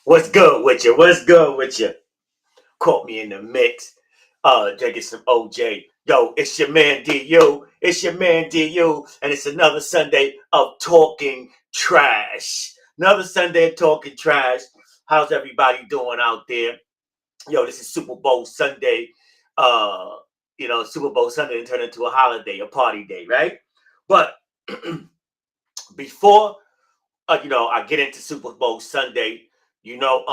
What's good with you? What's good with you? Caught me in the mix. Drinking some OJ. Yo, it's your man DU. It's your man DU. And it's another Sunday of talking trash. Another Sunday of talking trash. How's everybody doing out there? Yo, this is Super Bowl Sunday. Uh, Super Bowl Sunday turned into a holiday, a party day, right? But before I get into Super Bowl Sunday, you know,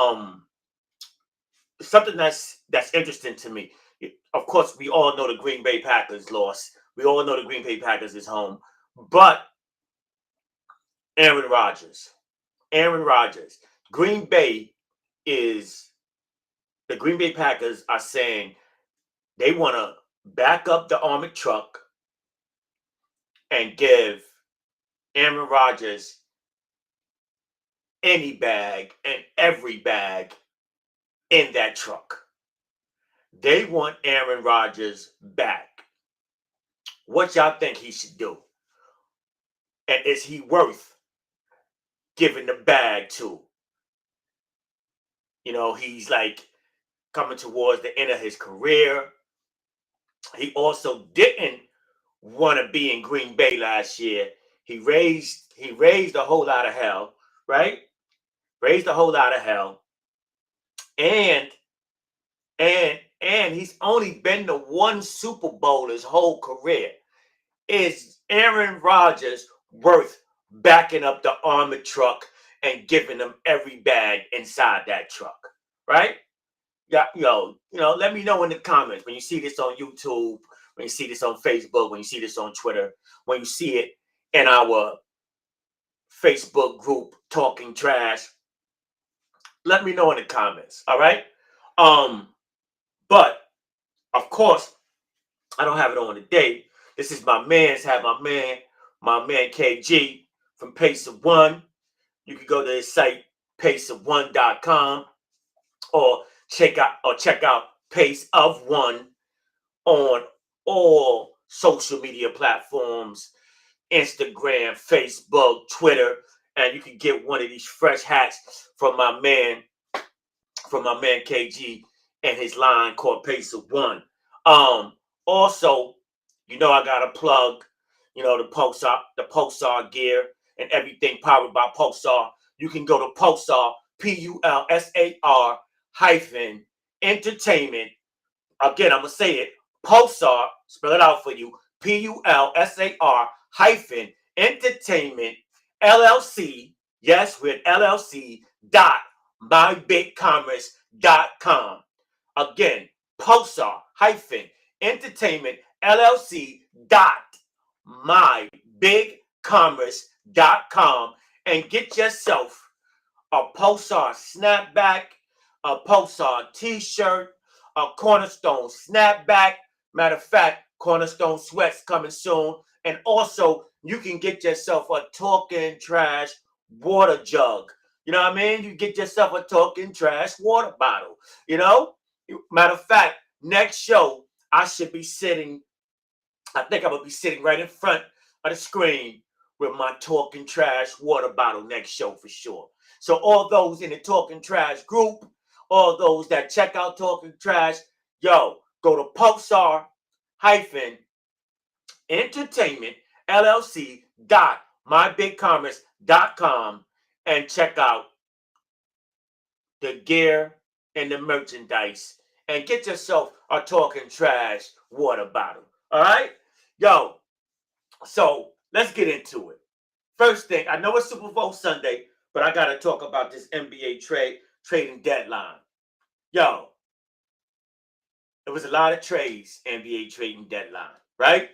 something that's interesting to me. Of course, we all know the Green Bay Packers lost. We all know the Green Bay Packers is home, but Aaron Rodgers, Aaron Rodgers, Green Bay is the Green Bay Packers are saying they want to back up the armored truck and give Aaron Rodgers any bag and every bag in that truck. They want Aaron Rodgers back. What y'all think he should do? And is he worth giving the bag to? He's like coming towards the end of his career. He also didn't want to be in Green Bay last year. He raised a whole lot of hell, right? Raised a whole lot of hell. And he's only been to one Super Bowl his whole career. Is Aaron Rodgers worth backing up the armored truck and giving them every bag inside that truck, right? Yeah, let me know in the comments when you see this on YouTube, when you see this on Facebook, when you see this on Twitter, when you see it in our Facebook group Talking Trash. Let me know in the comments, all right? But of course, I don't have it on today. This is my man KG from Pace of One. You can go to his site, paceof1.com, or check out Pace of One on all social media platforms, Instagram, Facebook, Twitter, and you can get one of these fresh hats from my man KG and his line called Pace of One. Also, I gotta plug, the Pulsar gear and everything powered by Pulsar. You can go to Pulsar, Pulsar hyphen entertainment. Again, I'm gonna say it. Pulsar, spell it out for you. Pulsar hyphen entertainment LLC. Yes, we're at LLC dot mybigcommerce.com. Again, Pulsar hyphen entertainment LLC dot mybigcommerce.com and get yourself a Pulsar snapback, a Pulsar t-shirt, a Cornerstone snapback. Matter of fact, Cornerstone sweats coming soon. And also, you can get yourself a Talking Trash water jug. You know what I mean? You get yourself a Talking Trash water bottle. Matter of fact, next show, I think I'm going to be sitting right in front of the screen with my Talking Trash water bottle next show for sure. So all those in the Talking Trash group, all those that check out Talking Trash, go to Pulsar hyphen entertainment LLC dot mybigcommerce.com and check out the gear and the merchandise and get yourself a Talking Trash water bottle. All right? Yo, so let's get into it. First thing, I know it's Super Bowl Sunday, but I got to talk about this NBA trading deadline. Yo, there was a lot of trades, NBA trading deadline, right?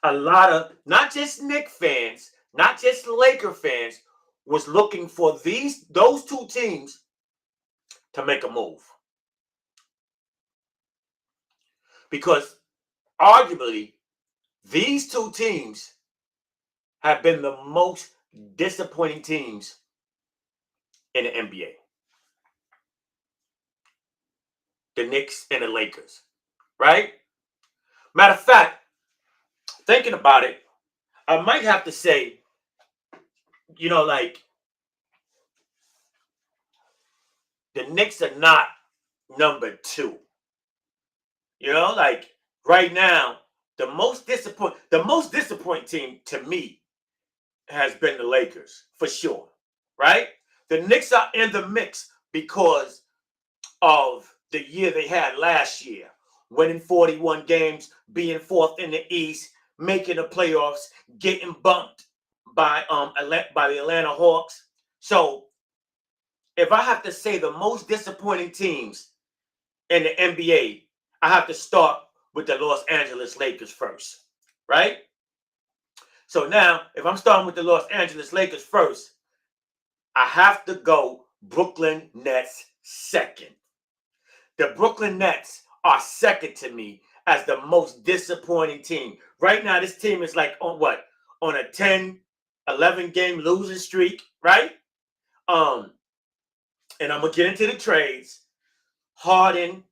A lot of, not just Knicks fans, not just Laker fans, was looking for those two teams to make a move. Because arguably, these two teams have been the most disappointing teams in the NBA. The Knicks and the Lakers, right? Matter of fact, thinking about it, I might have to say, Knicks are not number 2. You know, like right now, the most disappointing team to me has been the Lakers for sure, right? The Knicks are in the mix because of the year they had last year, winning 41 games, being fourth in the East, making the playoffs, getting bumped by the Atlanta Hawks. So if I have to say the most disappointing teams in the NBA, I have to start with the Los Angeles Lakers first, right? So now, if I'm starting with the Los Angeles Lakers first, I have to go Brooklyn Nets second. The Brooklyn Nets are second to me as the most disappointing team. Right now, this team is like on what? On a 10, 11 game losing streak, right? And I'm gonna get into the trades. Harden,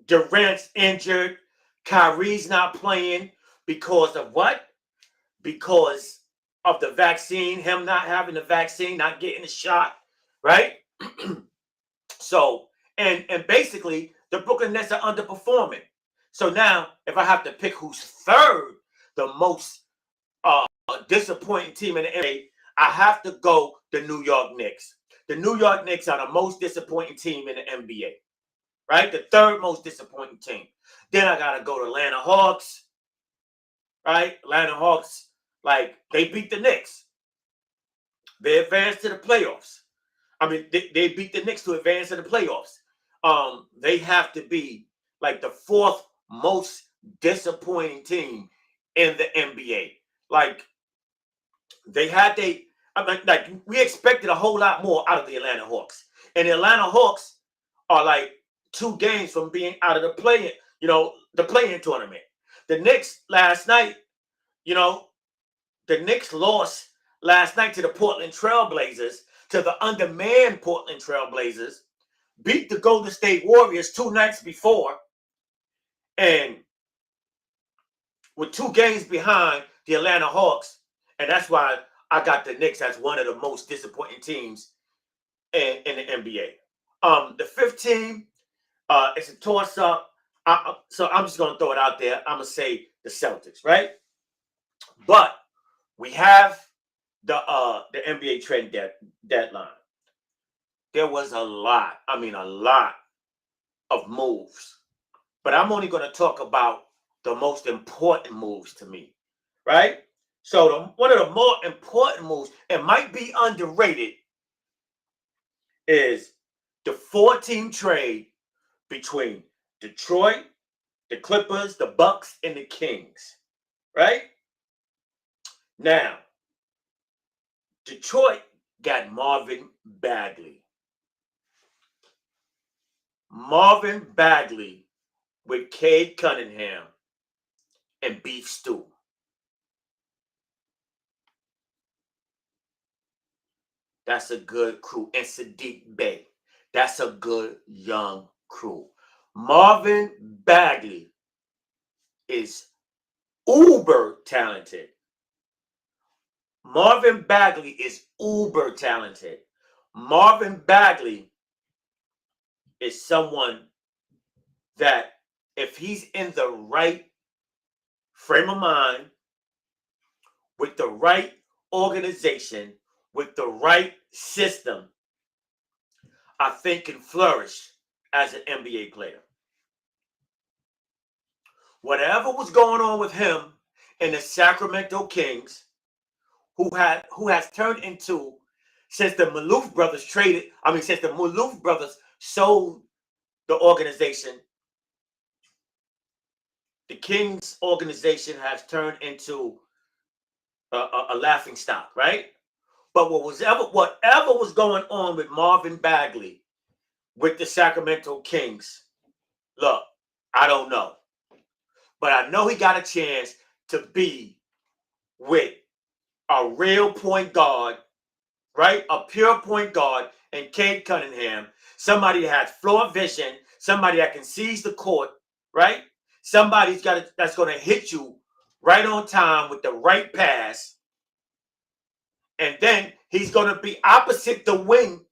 Durant's injured, Kyrie's not playing because of what? Because of the vaccine, him not having the vaccine, not getting the shot, right? So, and basically, the Brooklyn Nets are underperforming. So now, if I have to pick who's third, the most disappointing team in the NBA, I have to go the New York Knicks. The New York Knicks are the most disappointing team in the NBA, right? The third most disappointing team. Then I gotta go to Atlanta Hawks, right? Atlanta Hawks, like they beat the Knicks. They advanced to the playoffs. I mean, they beat the Knicks to advance to the playoffs. They have to be like the fourth most disappointing team in the NBA. Like I mean, like we expected a whole lot more out of the Atlanta Hawks, and the Atlanta Hawks are like 2 games from being out of the play-in tournament. The Knicks last night, you know, the Knicks lost last night to the Portland Trailblazers, to the undermanned Portland Trailblazers, beat the Golden State Warriors 2 nights before, and with 2 games behind the Atlanta Hawks, and that's why I got the Knicks as one of the most disappointing teams in the NBA. The fifth team, it's a toss-up. So I'm just going to throw it out there. I'm going to say the Celtics, right? But we have the NBA trade deadline. There was a lot of moves. But I'm only going to talk about the most important moves to me, right? So one of the more important moves, and might be underrated, is the 4-team trade between Detroit, the Clippers, the Bucks, and the Kings, right? Now, Detroit got Marvin Bagley. Marvin Bagley with Cade Cunningham and Beef Stew. That's a good crew. And Sadiq Bey. That's a good young crew. Marvin Bagley is uber talented. Marvin Bagley is uber talented. Marvin Bagley is someone that if he's in the right frame of mind, with the right organization, with the right system, I think can flourish as an NBA player. Whatever was going on with him and the Sacramento Kings, who has turned into, since the Maloof brothers since the Maloof brothers sold the organization, the Kings organization has turned into a laughing stock, right? But whatever was going on with Marvin Bagley with the Sacramento Kings, look, I don't know. But I know he got a chance to be with a real point guard, right? A pure point guard and Cade Cunningham, somebody that has floor vision, somebody that can seize the court, right? That's going to hit you right on time with the right pass. And then he's going to be opposite the wing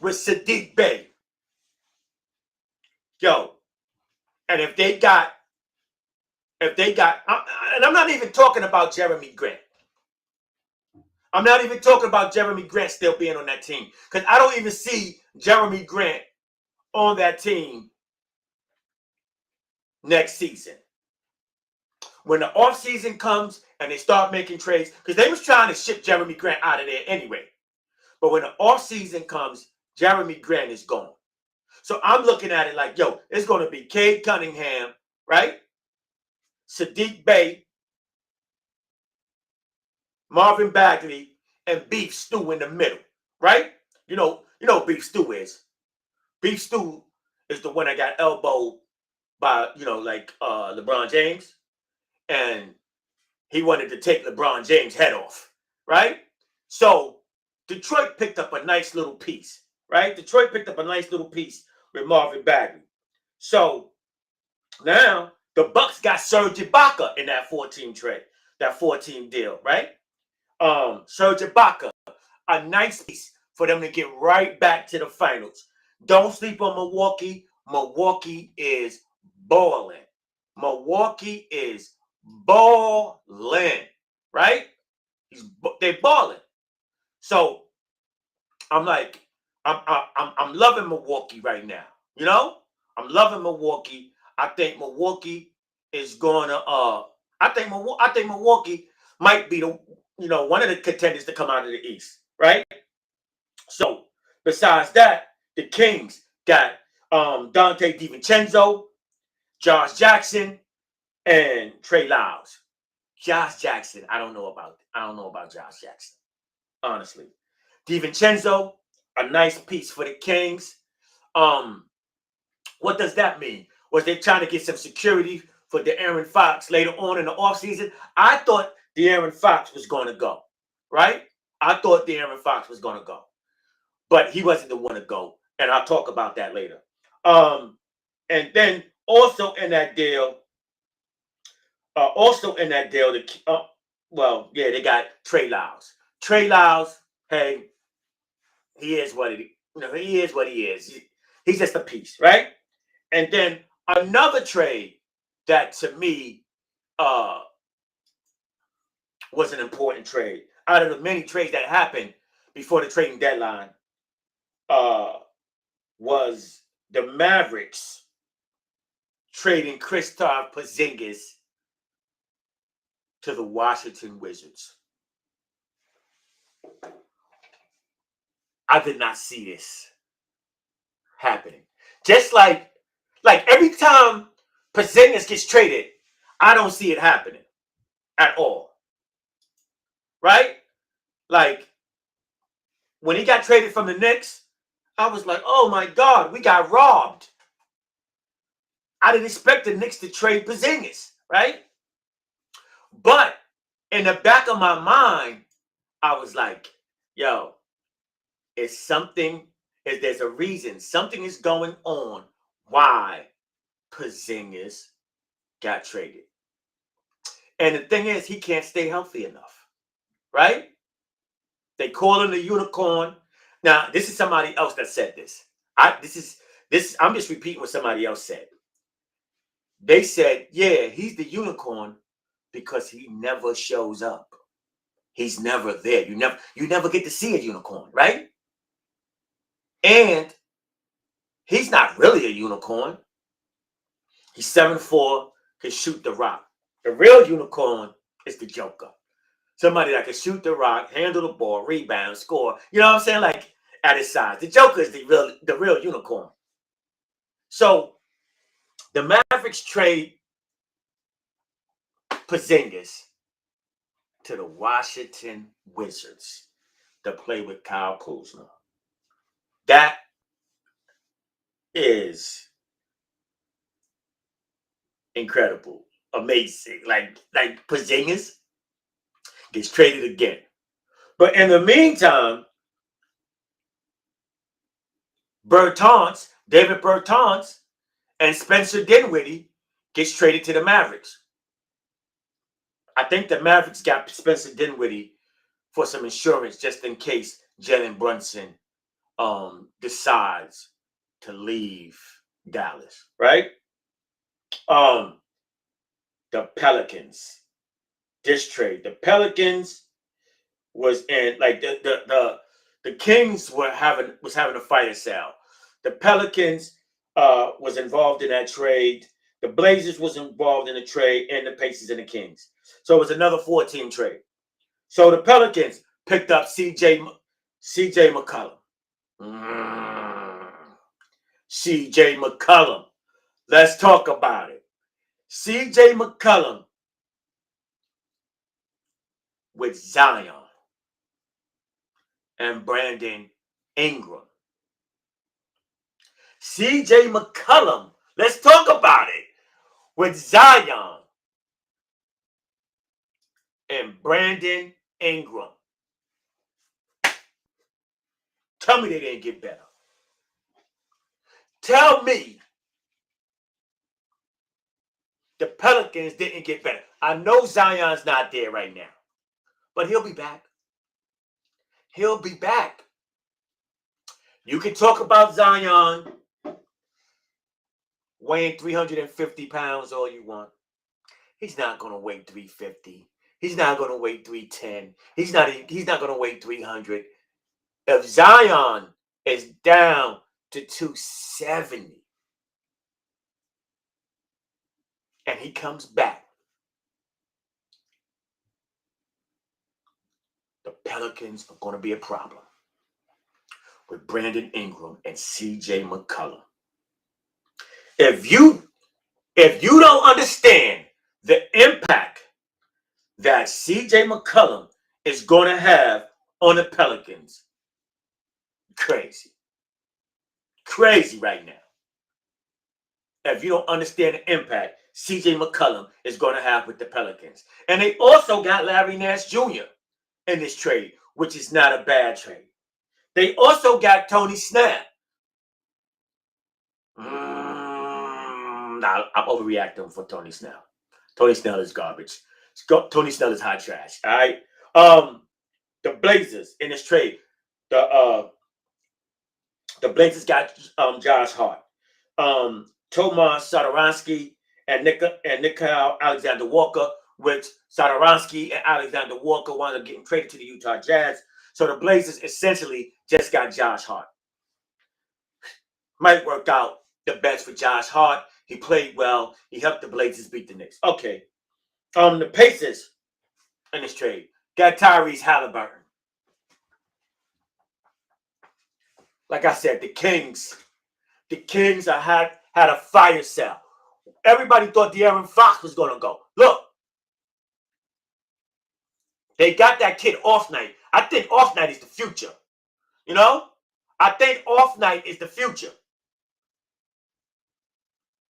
with Saddiq Bey. Yo, and if they got, and I'm not even talking about Jeremy Grant. I'm not even talking about Jeremy Grant still being on that team, because I don't even see Jeremy Grant on that team next season. When the offseason comes and they start making trades, because they was trying to ship Jeremy Grant out of there anyway. But when the offseason comes, Jeremy Grant is gone. So I'm looking at it like, yo, it's going to be Cade Cunningham, right? Saddiq Bey, Marvin Bagley, and Beef Stew in the middle, right? You know Beef Stew is. Beef Stew is the one that got elbowed by, LeBron James. And he wanted to take LeBron James' head off, right? So Detroit picked up a nice little piece, right? Detroit picked up a nice little piece with Marvin Bagley. So now the Bucks got Serge Ibaka in that 14 trade, that 14 deal, right? Serge Ibaka, a nice piece for them to get right back to the finals. Don't sleep on Milwaukee. Milwaukee is balling. Milwaukee is balling, right? They're balling. So I'm like, I'm loving Milwaukee right now. You know, I'm loving Milwaukee. I think Milwaukee is gonna. I think Milwaukee might be the one of the contenders to come out of the East, right? So besides that, the Kings got Dante DiVincenzo, Josh Jackson, and Trey Lyles. Josh Jackson, I don't know about Josh Jackson, honestly. DiVincenzo, a nice piece for the Kings. What does that mean? Was they trying to get some security for De'Aaron Fox later on in the offseason? I thought De'Aaron Fox was going to go, right? I thought De'Aaron Fox was going to go. But he wasn't the one to go. And I'll talk about that later. And then also in that deal, they got Trey Lyles. Trey Lyles, hey, he is what he is. He's just a piece, right? And then another trade that to me was an important trade. Out of the many trades that happened before the trading deadline, was the Mavericks trading Kristaps Porzingis to the Washington Wizards. I did not see this happening. Just like every time Porzingis gets traded, I don't see it happening at all. Right? Like when he got traded from the Knicks, I was like, oh my God, we got robbed. I didn't expect the Knicks to trade Porzingis, right? But in the back of my mind, I was like, yo, there's a reason. Something is going on why Porzingis got traded. And the thing is, he can't stay healthy enough, right? They call him the unicorn. Now, this is somebody else that said this. I'm just repeating what somebody else said. They said, yeah, he's the unicorn because he never shows up. He's never there. You never get to see a unicorn, right? And he's not really a unicorn. He's 7'4", can shoot the rock. The real unicorn is the Joker. Somebody that can shoot the rock, handle the ball, rebound, score. You know what I'm saying? Like at his size. The Joker is the real unicorn. So the Mavericks trade Porzingis to the Washington Wizards to play with Kyle Kuzma. That is incredible, amazing. Like Porzingis gets traded again. But in the meantime, David Bertans, and Spencer Dinwiddie gets traded to the Mavericks. I think the Mavericks got Spencer Dinwiddie for some insurance just in case Jalen Brunson decides to leave Dallas, right? Um, the Pelicans, this trade, the Pelicans was in like the Kings was having a fire sale. The Pelicans was involved in that trade. The Blazers was involved in the trade, and the Pacers and the Kings. So it was another 4-team trade. So the Pelicans picked up CJ McCollum. CJ McCollum. Let's talk about it. CJ McCollum with Zion and Brandon Ingram. CJ McCollum, let's talk about it, with Zion and Brandon Ingram. Tell me they didn't get better. Tell me the Pelicans didn't get better. I know Zion's not there right now, but he'll be back. He'll be back. You can talk about Zion weighing 350 pounds all you want. He's not going to weigh 350. He's not going to weigh 310. He's not going to weigh 300. If Zion is down to 270 and he comes back, the Pelicans are going to be a problem with Brandon Ingram and CJ McCollum. If you don't understand the impact that CJ McCollum is going to have on the Pelicans, crazy right now. If you don't understand the impact CJ McCollum is going to have with the Pelicans. And they also got Larry Nance Jr. in this trade, which is not a bad trade. They also got Tony Snell. Nah, I'm overreacting for Tony Snell. Tony Snell is garbage. Tony Snell is hot trash. All right. The Blazers in this trade, the Blazers got Josh Hart, Tomas Satoransky, and Nickeil Alexander-Walker, which Satoransky and Alexander Walker wound up getting traded to the Utah Jazz. So the Blazers essentially just got Josh Hart. Might work out the best for Josh Hart. He played well. He helped the Blazers beat the Knicks. Okay. The Pacers in this trade got Tyrese Halliburton. Like I said, the Kings had a fire sale. Everybody thought De'Aaron Fox was going to go. Look, they got that kid Off Night. I think Off Night is the future. You know? I think Off Night is the future.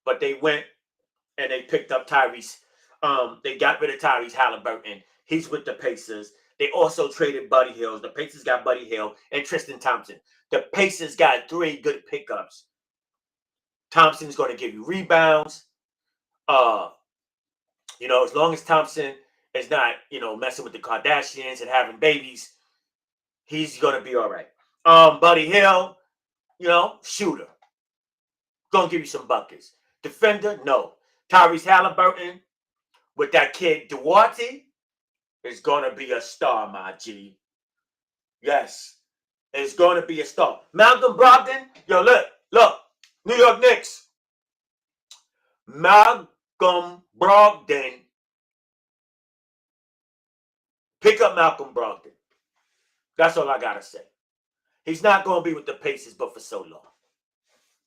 But they went and they picked up Tyrese. They got rid of Tyrese Halliburton. He's with the Pacers. They also traded Buddy Hield. The Pacers got Buddy Hield and Tristan Thompson. The Pacers got 3 good pickups. Thompson's going to give you rebounds. As long as Thompson is not, messing with the Kardashians and having babies, he's going to be all right. Buddy Hield, shooter. Going to give you some buckets. Defender, no. Tyrese Halliburton with that kid Duarte is going to be a star, my G. Yes, it's going to be a star. Malcolm Brogdon, look, New York Knicks. Malcolm Brogdon. Pick up Malcolm Brogdon. That's all I got to say. He's not going to be with the Pacers, but for so long.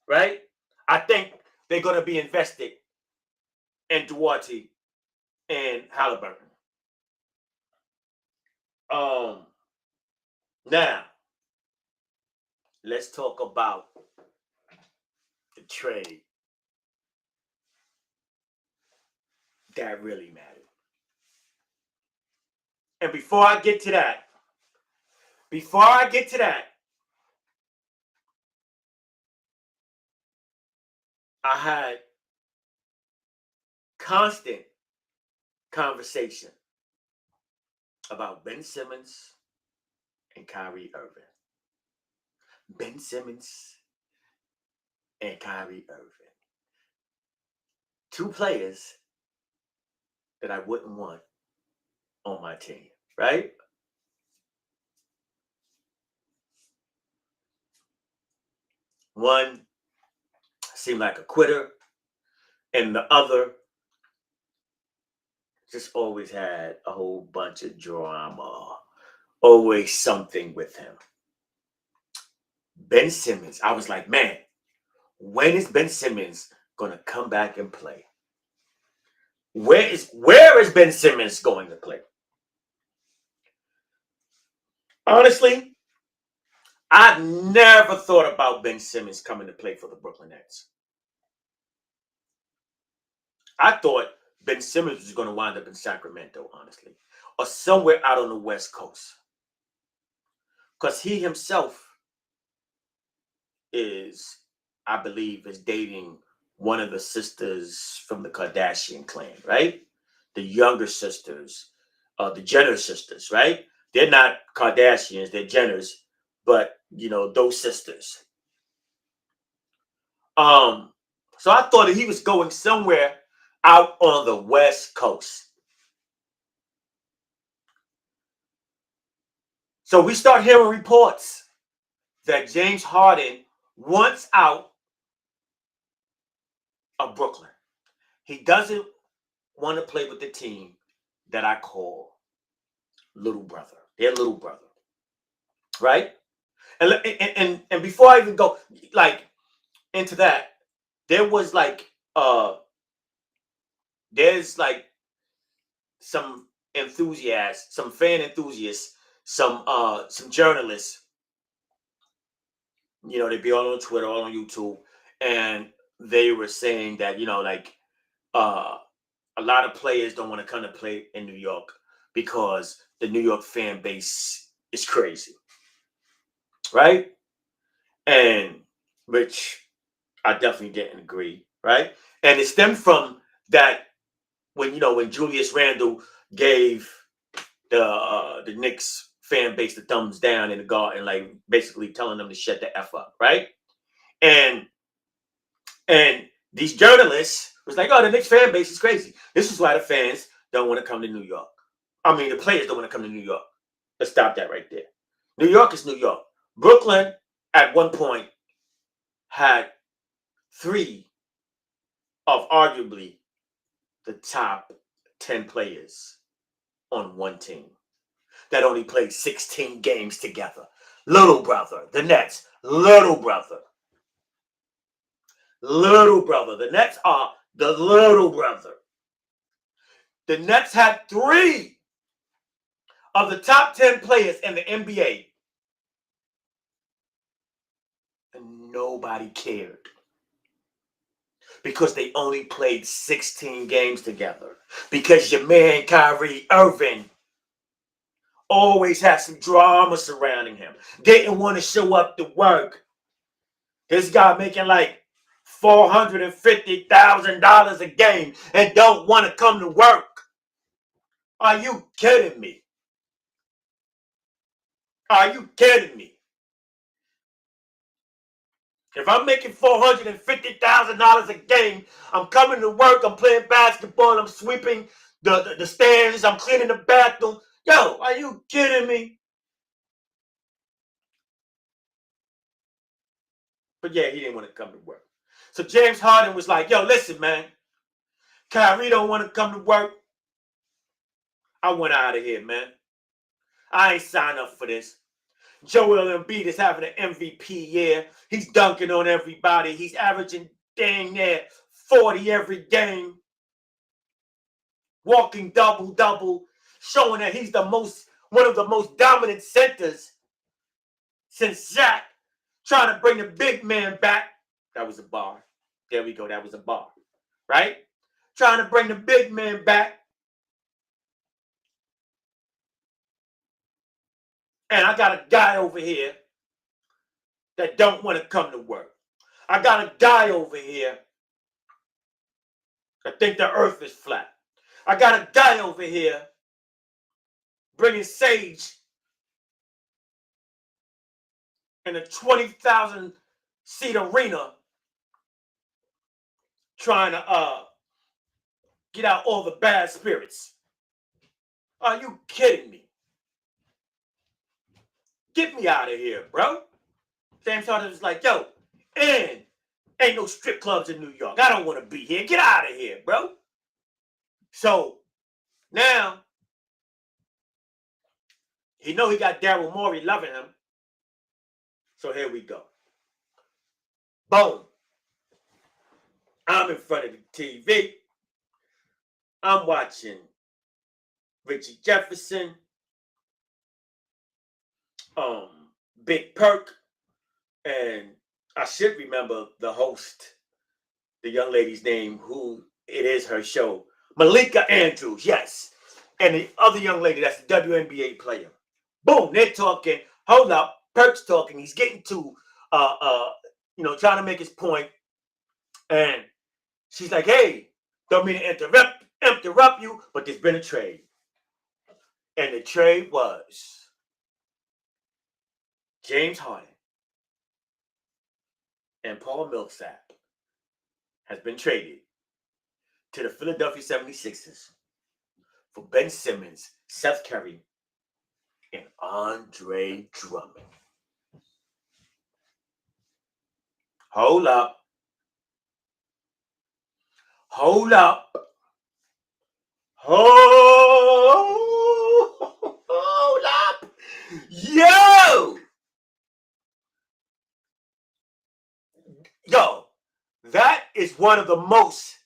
Right? I think they're going to be invested in Duarte and Halliburton. Now, let's talk about the trade that really mattered. And before I get to that, I had constant conversation about Ben Simmons and Kyrie Irving. Ben Simmons and Kyrie Irving. Two players that I wouldn't want on my team, right? One seemed like a quitter, and the other just always had a whole bunch of drama, always something with him. Ben Simmons, I was like, man, when is Ben Simmons going to come back and play? Where is Ben Simmons going to play? Honestly, I never thought about Ben Simmons coming to play for the Brooklyn Nets. I thought Ben Simmons was going to wind up in Sacramento, honestly, or somewhere out on the West Coast. Because he himself is, I believe, is dating one of the sisters from the Kardashian clan, right? The younger sisters, the Jenner sisters, right? They're not Kardashians, they're Jenners, but those sisters. So I thought that he was going somewhere out on the West Coast. So we start hearing reports that James Harden wants out of Brooklyn. He doesn't want to play with the team that I call little brother. Their little brother, right? And before I even go into that, there was there's some enthusiasts, some fan enthusiasts, some journalists. They'd be all on Twitter, all on YouTube, and they were saying that a lot of players don't want to come to play in New York because the New York fan base is crazy, right? And which I definitely didn't agree, right? And it stemmed from that when Julius Randle gave the Knicks fan base the thumbs down in the garden, like basically telling them to shut the F up, right? And these journalists was like, oh, the Knicks fan base is crazy. This is why the fans don't want to come to New York. I mean, the players don't want to come to New York. Let's stop that right there. New York is New York. Brooklyn, at one point, had 3 of arguably the top 10 players on one team that only played 16 games together. Little brother, the Nets, little brother. Little brother. The Nets are the little brother. The Nets had 3 of the top 10 players in the NBA. And nobody cared. Because they only played 16 games together. Because your man Kyrie Irving always had some drama surrounding him. Didn't want to show up to work. This guy making like $450,000 a game and don't want to come to work. Are you kidding me? Are you kidding me? If I'm making $450,000 a game, I'm coming to work, I'm playing basketball, I'm sweeping the stands, I'm cleaning the bathroom. Yo, are you kidding me? But yeah, he didn't want to come to work. So James Harden was like, yo, listen, man. Kyrie don't want to come to work. I want out of here, man. I ain't signed up for this. Joel Embiid is having an MVP year. He's dunking on everybody. He's averaging dang near 40 every game. Walking double-double, showing that he's one of the most dominant centers since Shaq, trying to bring the big man back. That was a bar. There we go. That was a bar. Right? Trying to bring the big man back. And I got a guy over here that don't want to come to work. I got a guy over here that think the earth is flat. I got a guy over here bringing sage in a 20,000 seat arena trying to get out all the bad spirits. Are you kidding me? Get me out of here, bro. James Harden was like, yo, and ain't no strip clubs in New York. I don't want to be here. Get out of here, bro. So now he know he got Daryl Morey loving him. So here we go. Boom. I'm in front of the TV. I'm watching Richie Jefferson, Big Perk, and I should remember the host, the young lady's name, who it is her show, Malika Andrews, yes. And the other young lady, that's the WNBA player. Boom, they're talking. Hold up, Perk's talking. He's getting to, trying to make his point. And she's like, hey, don't mean to interrupt you, but there's been a trade. And the trade was James Harden and Paul Millsap has been traded to the Philadelphia 76ers for Ben Simmons, Seth Curry, and Andre Drummond. Hold up. Hold up. Hold up. Yo, that is one of the most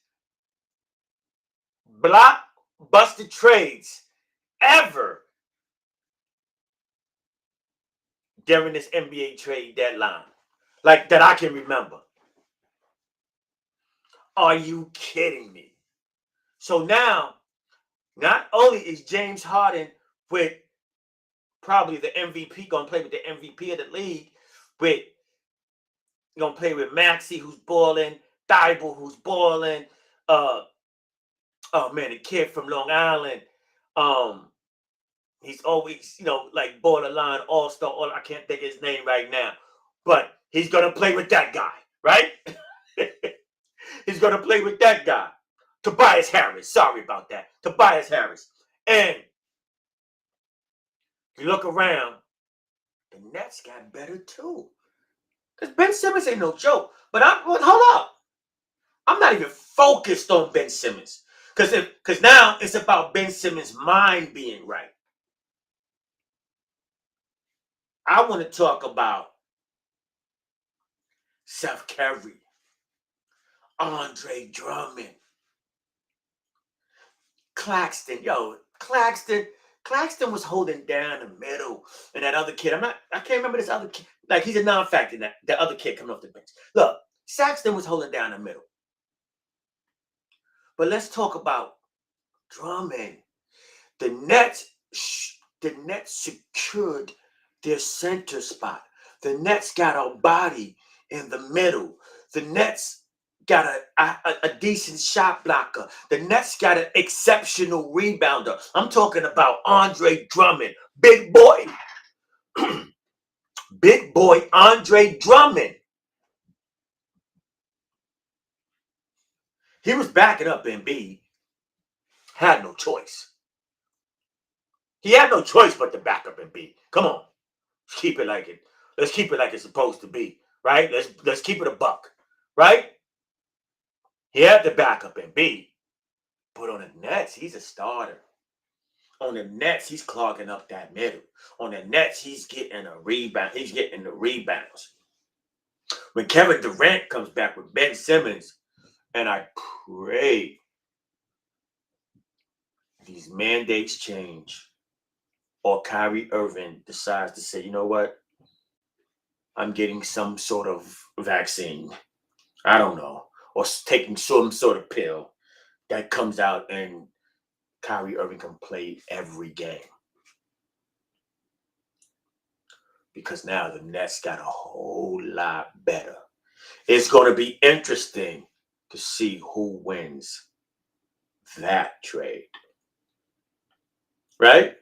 blockbuster trades ever during this NBA trade deadline, like that I can remember. Are you kidding me? So now, not only is James Harden with probably the MVP, gonna play with the MVP of the league, with gonna play with Maxey, who's balling, Thibault, who's balling, the kid from Long Island, he's always, like borderline all-star, I can't think of his name right now, but he's gonna play with that guy, right? He's gonna play with that guy. Tobias Harris, sorry about that. Tobias Harris. And you look around, the Nets got better too. Because Ben Simmons ain't no joke. But hold up. I'm not even focused on Ben Simmons. Because now it's about Ben Simmons' mind being right. I want to talk about Seth Curry, Andre Drummond, Claxton. Claxton was holding down the middle. And that other kid, I can't remember this other kid. Like, he's a non-factor, that other kid coming off the bench. Look, Saxton was holding down the middle. But let's talk about Drummond. The Nets secured their center spot. The Nets got a body in the middle. The Nets got a decent shot blocker. The Nets got an exceptional rebounder. I'm talking about Andre Drummond. Big boy. Big boy Andre Drummond. He was backing up Embiid. Had no choice. He had no choice but to back up Embiid. Come on. Let's keep it like it's supposed to be. Right? Let's keep it a buck. Right? He had to back up Embiid. But on the Nets, he's a starter. On the Nets, he's clogging up that middle. On the Nets, he's getting a rebound. He's getting the rebounds. When Kevin Durant comes back with Ben Simmons, and I pray these mandates change, or Kyrie Irving decides to say, you know what? I'm getting some sort of vaccine. I don't know. Or taking some sort of pill that comes out and Kyrie Irving can play every game. Because now the Nets got a whole lot better. It's going to be interesting to see who wins that trade. Right?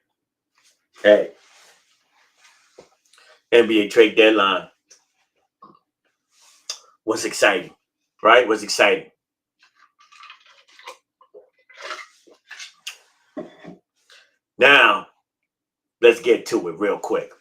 Hey. NBA trade deadline was exciting, right? Was exciting. Now, let's get to it real quick.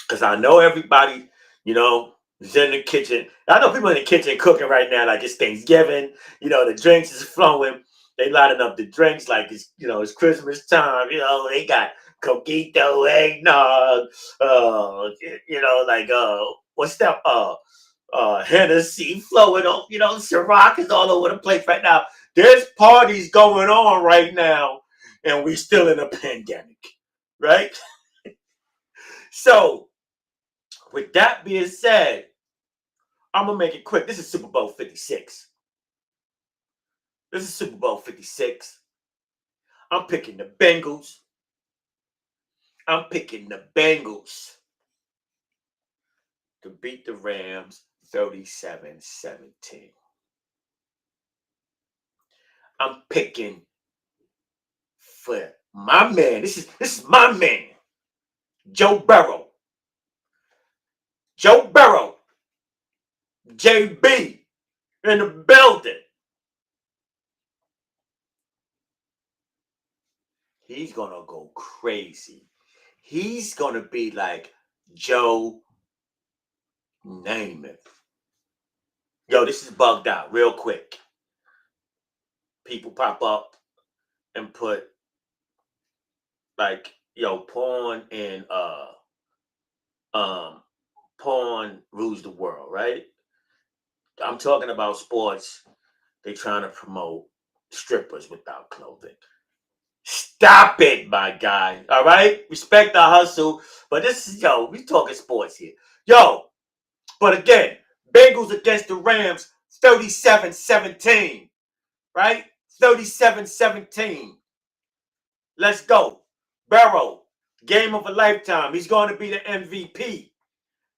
Because I know everybody, is in the kitchen. I know people in the kitchen cooking right now like it's Thanksgiving. The drinks is flowing. They lining up the drinks like it's Christmas time. They got coquito, eggnog, what's that? Hennessy flowing on, Ciroc is all over the place right now. There's parties going on right now, and we still in a pandemic, right? So, with that being said, I'm gonna make it quick. This is Super Bowl 56. This is Super Bowl 56. I'm picking the Bengals. I'm picking the Bengals to beat the Rams 37-17. I'm picking for my man. This is my man, Joe Burrow. Joe Burrow. JB in the building. He's gonna go crazy. He's gonna be like Joe Namath. Yo, this is bugged out real quick. People pop up and put porn and porn rules the world, right? I'm talking about sports. They trying to promote strippers without clothing. Stop it, my guy. All right? Respect the hustle. But this is, we talking sports here. But again, Bengals against the Rams, 37-17. Right? 37-17. Let's go. Burrow, game of a lifetime. He's going to be the MVP.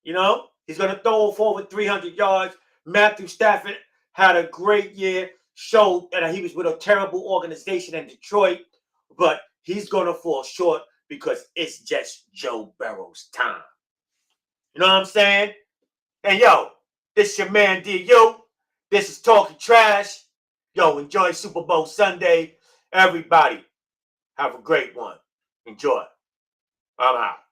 He's going to throw for over 300 yards. Matthew Stafford had a great year. Showed that he was with a terrible organization in Detroit. But he's going to fall short because it's just Joe Burrow's time. You know what I'm saying? And this your man DU. This is Talking Trash. Enjoy Super Bowl Sunday. Everybody, have a great one. Enjoy. I'm out.